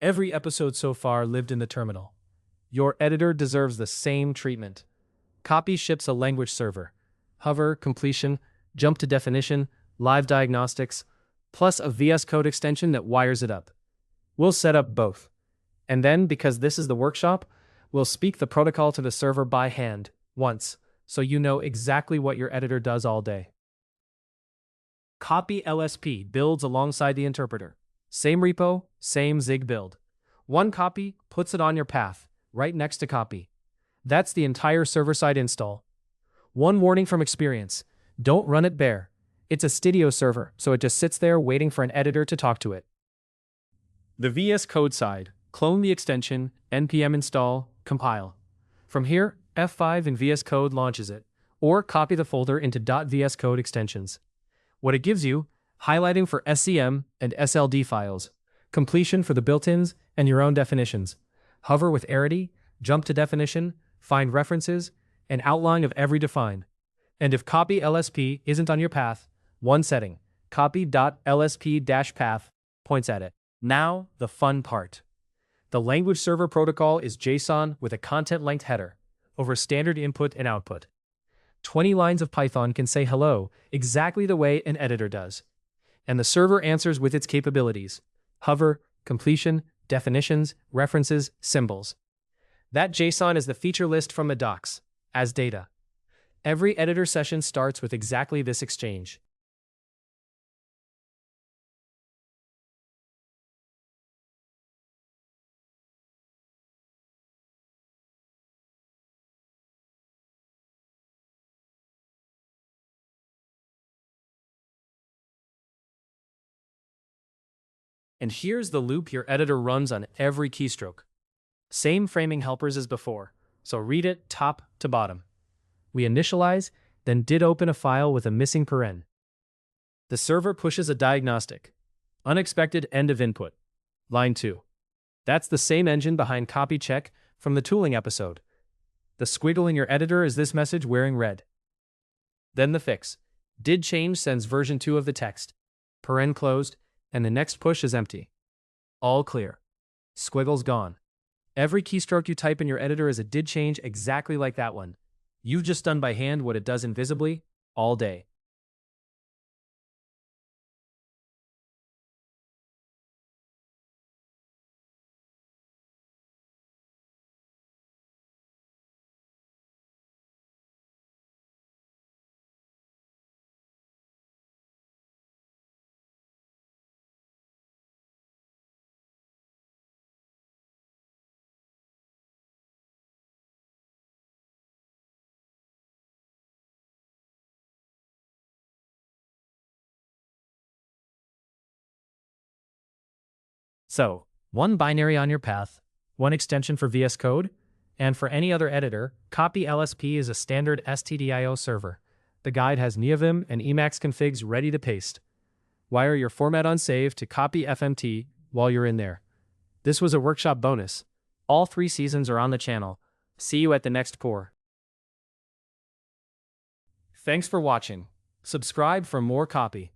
Every episode so far lived in the terminal. Your editor deserves the same treatment. Kaappi ships a language server. Hover, completion, jump to definition, live diagnostics, plus a VS Code extension that wires it up. We'll set up both. And then, because this is the workshop, we'll speak the protocol to the server by hand, once, so you know exactly what your editor does all day. Kaappi-lsp builds alongside the interpreter. Same repo, same Zig build. One copy puts it on your path, right next to Kaappi. That's the entire server-side install. One warning from experience: don't run it bare. It's a Studio server, so it just sits there waiting for an editor to talk to it. The VS Code side: clone the extension, npm install, compile. From here, F5 in VS Code launches it, or copy the folder into .vs Code extensions. What it gives you: highlighting for SCM and SLD files, completion for the built-ins and your own definitions, hover with arity, jump to definition, find references, an outline of every define. And if kaappi-lsp isn't on your path, one setting, kaappi.lsp-path, points at it. Now, the fun part. The language server protocol is JSON with a content-length header over standard input and output. 20 lines of Python can say hello exactly the way an editor does. And the server answers with its capabilities: hover, completion, definitions, references, symbols. That JSON is the feature list from the docs, as data. Every editor session starts with exactly this exchange. And here's the loop your editor runs on every keystroke. Same framing helpers as before, so read it top to bottom. We initialize, then didOpen a file with a missing paren. The server pushes a diagnostic. Unexpected end of input. Line 2. That's the same engine behind copy check from the tooling episode. The squiggle in your editor is this message wearing red. Then the fix. didChange sends version 2 of the text. Paren closed, and the next push is empty. All clear. Squiggles gone. Every keystroke you type in your editor is a didChange exactly like that one. You've just done by hand what it does invisibly, all day. So, one binary on your path, one extension for VS Code, and for any other editor, kaappi-lsp is a standard stdio server. The guide has Neovim and Emacs configs ready to paste. Wire your format on save to kaappi-fmt while you're in there. This was a workshop bonus. All 3 seasons are on the channel. See you at the next pour. Thanks for watching. Subscribe for more Kaappi.